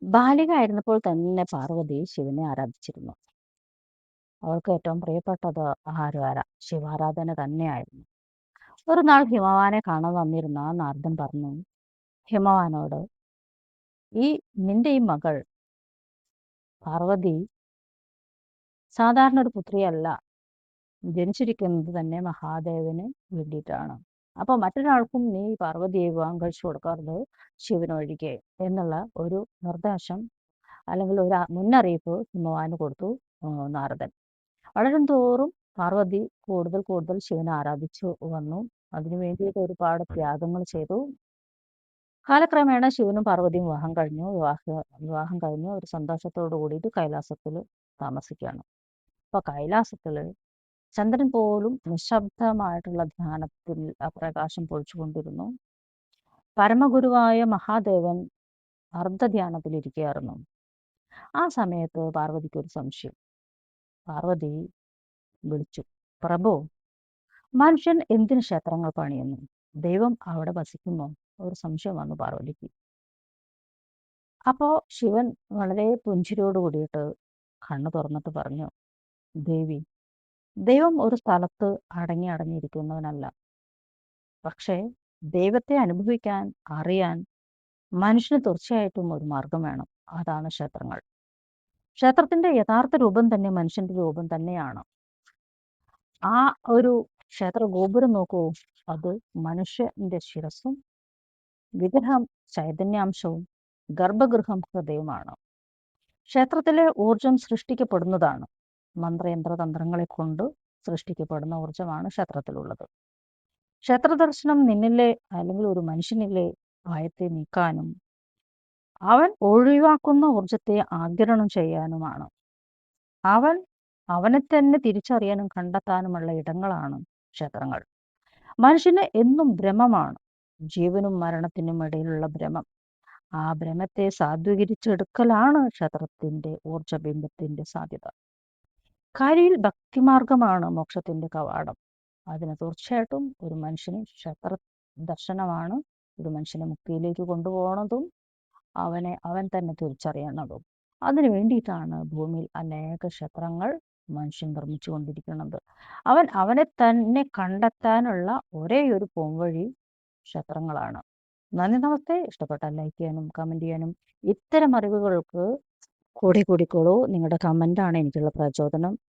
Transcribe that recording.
ബാലികയായിരുന്നപ്പോൾ തന്നെ പാർവതി ശിവനെ ആരാധിച്ചിരുന്നു. അവൾക്ക് ഏറ്റവും പ്രിയപ്പെട്ടത് ശിവാരാധന തന്നെയായിരുന്നു. ഒരു നാൾ ഹിമവാനെ കാണാൻ വന്നിരുന്ന നാരദൻ പറഞ്ഞു ഹിമവാനോട്, നിന്റെ ഈ മകൾ പാർവതി സാധാരണ ഒരു പുത്രിയല്ല, ജനിച്ചിരിക്കുന്നത് തന്നെ മഹാദേവന് വേണ്ടിയിട്ടാണ്. അപ്പൊ മറ്റൊരാൾക്കും നീ പാർവതിയെ വിവാഹം കഴിച്ചു കൊടുക്കരുത്, ശിവനൊഴികെ എന്നുള്ള ഒരു നിർദ്ദേശം അല്ലെങ്കിൽ ഒരു മുന്നറിയിപ്പ് ഹിമവാന് കൊടുത്തു നാരദൻ. വളരും തോറും പാർവതി കൂടുതൽ കൂടുതൽ ശിവനെ ആരാധിച്ചു വന്നു. അതിനു വേണ്ടിയിട്ട് ഒരുപാട് ത്യാഗങ്ങൾ ചെയ്തു. കാലക്രമേണ ശിവനും പാർവതിയും വിവാഹം കഴിഞ്ഞ് ഒരു സന്തോഷത്തോടു കൂടിയിട്ട് കൈലാസത്തിൽ താമസിക്കുകയാണ്. അപ്പൊ കൈലാസത്തില് ചന്ദ്രൻ പോലും നിശബ്ദമായിട്ടുള്ള ധ്യാനത്തിൽ പ്രകാശം പൊഴിച്ചുകൊണ്ടിരുന്നു. പരമഗുരുവായ മഹാദേവൻ അർദ്ധധ്യാനത്തിലിരിക്കുകയായിരുന്നു. ആ സമയത്ത് പാർവതിക്ക് ഒരു സംശയം. പാർവതി വിളിച്ചു, പ്രഭു, മനുഷ്യൻ എന്തിന് ക്ഷേത്രങ്ങൾ പണിയുന്നു? ദൈവം അവിടെ വസിക്കുമോ? ഒരു സംശയം വന്നു പാർവതിക്ക്. അപ്പോ ശിവൻ വളരെ പുഞ്ചിരിയോട് കൂടിയിട്ട് കണ്ണു തുറന്നിട്ട് പറഞ്ഞു, ദേവി, ദൈവം ഒരു സ്ഥലത്ത് അടങ്ങിയിരിക്കുന്നവനല്ല. പക്ഷേ ദൈവത്തെ അനുഭവിക്കാൻ, അറിയാൻ മനുഷ്യന് തീർച്ചയായിട്ടും ഒരു മാർഗം വേണം. അതാണ് ക്ഷേത്രങ്ങൾ. ക്ഷേത്രത്തിന്റെ യഥാർത്ഥ രൂപം തന്നെ മനുഷ്യന്റെ രൂപം തന്നെയാണ്. ആ ഒരു ക്ഷേത്ര ഗോപുരം നോക്കൂ, അത് മനുഷ്യന്റെ ശിരസ്സും വിഗ്രഹം ചൈതന്യാംശവും ഗർഭഗൃഹം ഹൃദയവുമാണ്. ക്ഷേത്രത്തിലെ ഊർജം സൃഷ്ടിക്കപ്പെടുന്നതാണ്. മന്ത്രയന്ത്ര തന്ത്രങ്ങളെ കൊണ്ട് സൃഷ്ടിക്കപ്പെടുന്ന ഊർജമാണ് ക്ഷേത്രത്തിലുള്ളത്. ക്ഷേത്ര ദർശനം നിന്നിലെ അല്ലെങ്കിൽ ഒരു മനുഷ്യനിലെ ഭയത്തെ നീക്കാനും അവൻ ഒഴിവാക്കുന്ന ഊർജത്തെ ആഗിരണം ചെയ്യാനുമാണ്. അവനെ തന്നെ തിരിച്ചറിയാനും കണ്ടെത്താനുമുള്ള ഇടങ്ങളാണ് ക്ഷേത്രങ്ങൾ. മനുഷ്യന് എന്നും ഭ്രമമാണ്, ജീവനും മരണത്തിനും ഇടയിലുള്ള ഭ്രമം. ആ ഭ്രമത്തെ സാധൂകരിച്ചെടുക്കലാണ് ക്ഷേത്രത്തിന്റെ ഊർജബിംബത്തിന്റെ സാധ്യത. കാരിയിൽ ഭക്തിമാർഗമാണ് മോക്ഷത്തിന്റെ കവാടം. അതിന് തീർച്ചയായിട്ടും ഒരു മനുഷ്യന് ക്ഷേത്ര ദർശനമാണ് ഒരു മനുഷ്യനെ മുക്തിയിലേക്ക് കൊണ്ടുപോകുന്നതും അവൻ തന്നെ തിരിച്ചറിയണതും. അതിനു വേണ്ടിയിട്ടാണ് ഭൂമിയിൽ അനേക ക്ഷേത്രങ്ങൾ മനുഷ്യൻ നിർമ്മിച്ചു കൊണ്ടിരിക്കുന്നത്. അവനെ തന്നെ കണ്ടെത്താനുള്ള ഒരേ ഒരു പോംവഴി ക്ഷേത്രങ്ങളാണ്. നന്ദി, നമസ്തേ. ഇഷ്ടപ്പെട്ടാൽ ലൈക്ക് ചെയ്യാനും കമന്റ് ചെയ്യാനും. ഇത്തരം അറിവുകൾക്ക് കൂടിക്കോളൂ. നിങ്ങളുടെ കമന്റാണ് എനിക്കുള്ള പ്രചോദനം.